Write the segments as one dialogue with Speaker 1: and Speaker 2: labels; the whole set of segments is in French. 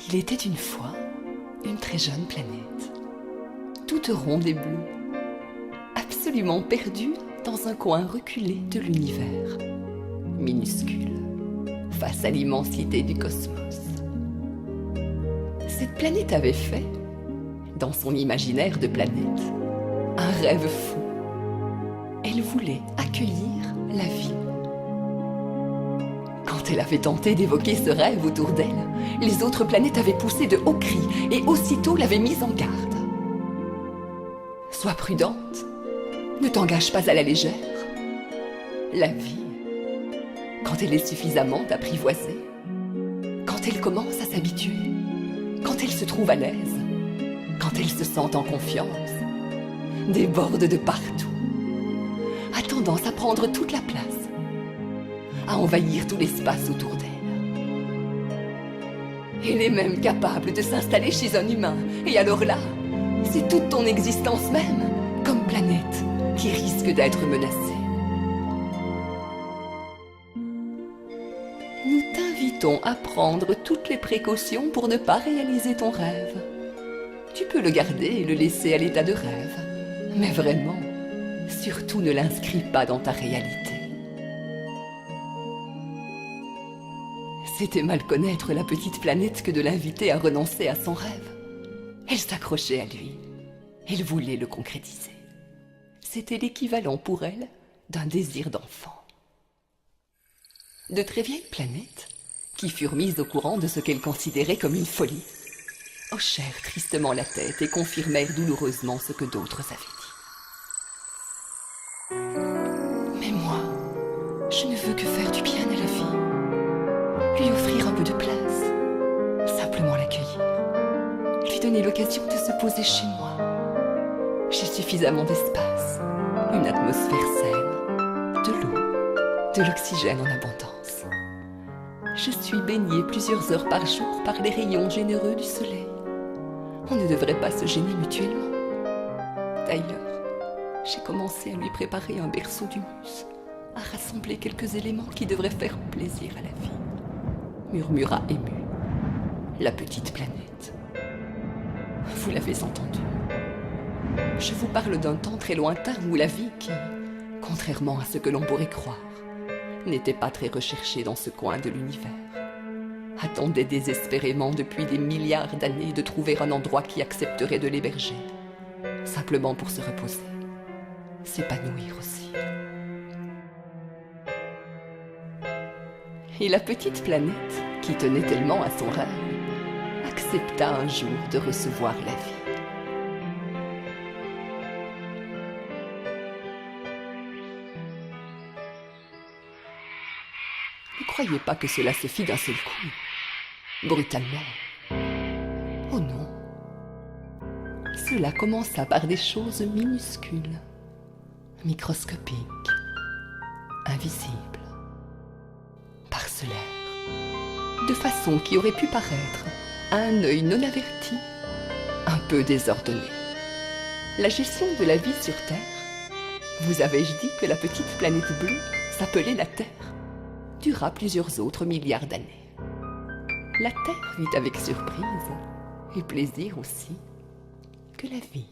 Speaker 1: Il était une fois une très jeune planète, toute ronde et bleue, absolument perdue dans un coin reculé de l'univers, minuscule, face à l'immensité du cosmos. Cette planète avait fait, dans son imaginaire de planète, un rêve fou. Elle voulait accueillir la vie. Quand elle avait tenté d'évoquer ce rêve autour d'elle, les autres planètes avaient poussé de hauts cris et aussitôt l'avaient mise en garde. Sois prudente, ne t'engage pas à la légère. La vie, quand elle est suffisamment apprivoisée, quand elle commence à s'habituer, quand elle se trouve à l'aise, quand elle se sent en confiance, déborde de partout, a tendance à prendre toute la place, à envahir tout l'espace autour d'elle. Elle est même capable de s'installer chez un humain, et alors là, c'est toute ton existence même, comme planète, qui risque d'être menacée. Nous t'invitons à prendre toutes les précautions pour ne pas réaliser ton rêve. Tu peux le garder et le laisser à l'état de rêve, mais vraiment, surtout ne l'inscris pas dans ta réalité. C'était mal connaître la petite planète que de l'inviter à renoncer à son rêve. Elle s'accrochait à lui. Elle voulait le concrétiser. C'était l'équivalent pour elle d'un désir d'enfant. De très vieilles planètes, qui furent mises au courant de ce qu'elles considéraient comme une folie, hochèrent tristement la tête et confirmèrent douloureusement ce que d'autres avaient dit. Mais moi, je ne veux que faire du bien à la vie. Lui offrir un peu de place, simplement l'accueillir, lui donner l'occasion de se poser chez moi. J'ai suffisamment d'espace, une atmosphère saine, de l'eau, de l'oxygène en abondance. Je suis baignée plusieurs heures par jour par les rayons généreux du soleil. On ne devrait pas se gêner mutuellement. D'ailleurs, j'ai commencé à lui préparer un berceau d'humus, à rassembler quelques éléments qui devraient faire plaisir à la vie. Murmura ému la petite planète. Vous l'avez entendu. Je vous parle d'un temps très lointain où la vie qui, contrairement à ce que l'on pourrait croire, n'était pas très recherchée dans ce coin de l'univers, attendait désespérément depuis des milliards d'années de trouver un endroit qui accepterait de l'héberger, simplement pour se reposer, s'épanouir aussi. Et la petite planète, qui tenait tellement à son rêve, accepta un jour de recevoir la vie. Ne croyez pas que cela se fit d'un seul coup, brutalement. Oh non. Cela commença par des choses minuscules, microscopiques, invisibles, parcellaires, de façon qui aurait pu paraître, à un œil non averti, un peu désordonnée. La gestion de la vie sur Terre, vous avais-je dit que la petite planète bleue s'appelait la Terre, dura plusieurs autres milliards d'années. La Terre vit avec surprise, et plaisir aussi, que la vie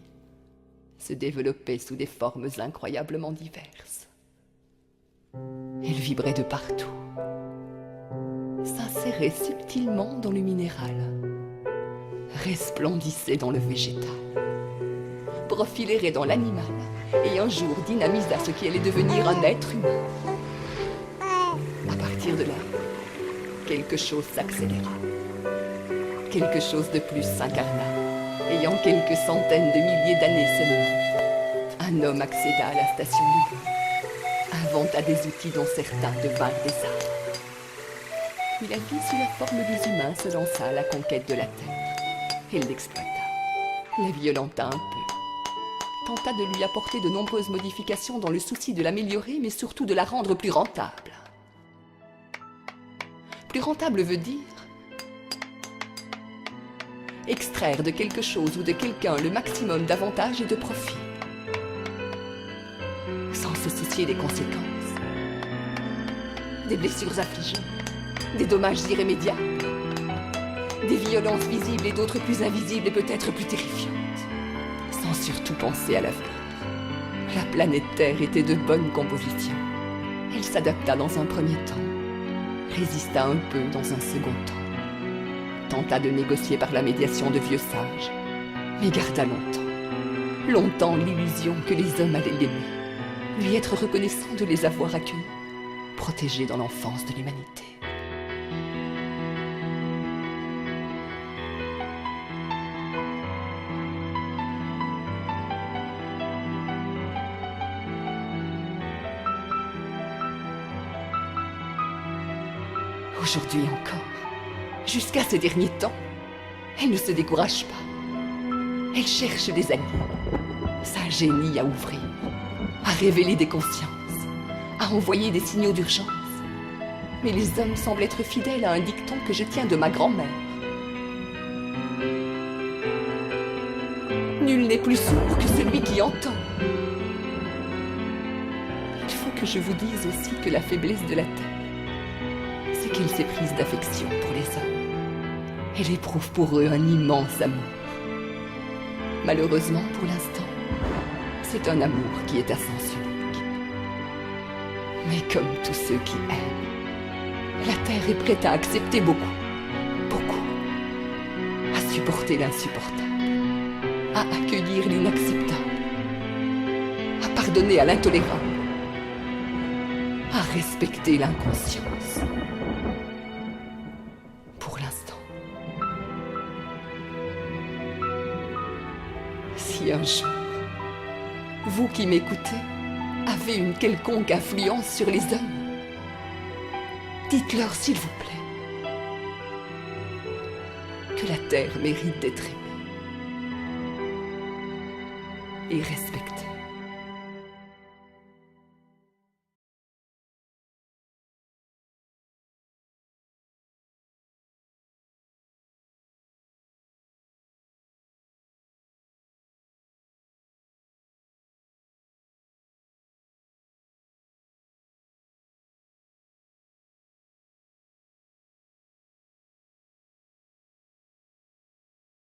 Speaker 1: se développait sous des formes incroyablement diverses. Elle vibrait de partout, s'insérait subtilement dans le minéral, resplendissait dans le végétal, profilerait dans l'animal et un jour dynamisa ce qui allait devenir un être humain. À partir de là, quelque chose s'accéléra. Quelque chose de plus s'incarna, ayant quelques centaines de milliers d'années seulement. Un homme accéda à la station lunaire, inventa des outils dont certains devinrent des armes. Puis la vie sous la forme des humains se lança à la conquête de la Terre. Elle l'exploita, la violenta un peu, tenta de lui apporter de nombreuses modifications dans le souci de l'améliorer, mais surtout de la rendre plus rentable. Plus rentable veut dire extraire de quelque chose ou de quelqu'un le maximum d'avantages et de profit, sans se soucier des conséquences, des blessures affligées, des dommages irrémédiables, Des violences visibles et d'autres plus invisibles et peut-être plus terrifiantes. Sans surtout penser à l'avenir. La planète Terre était de bonne composition. Elle s'adapta dans un premier temps, résista un peu dans un second temps, tenta de négocier par la médiation de vieux sages, mais garda longtemps l'illusion que les hommes allaient l'aimer, lui être reconnaissant de les avoir accueillis, protégés dans l'enfance de l'humanité. Aujourd'hui encore, jusqu'à ces derniers temps, elle ne se décourage pas. Elle cherche des alliés, sa génie à ouvrir, à révéler des consciences, à envoyer des signaux d'urgence. Mais les hommes semblent être fidèles à un dicton que je tiens de ma grand-mère. Nul n'est plus sourd que celui qui entend. Il faut que je vous dise aussi que la faiblesse de la Terre, c'est qu'elle s'est prise d'affection pour les hommes. Elle éprouve pour eux un immense amour. Malheureusement, pour l'instant, c'est un amour qui est à sens unique. Mais comme tous ceux qui aiment, la Terre est prête à accepter beaucoup, à supporter l'insupportable, à accueillir l'inacceptable, à pardonner à l'intolérable, à respecter l'inconscience. Pour l'instant. Si un jour, vous qui m'écoutez, avez une quelconque influence sur les hommes, dites-leur s'il vous plaît que la Terre mérite d'être aimée et respectée.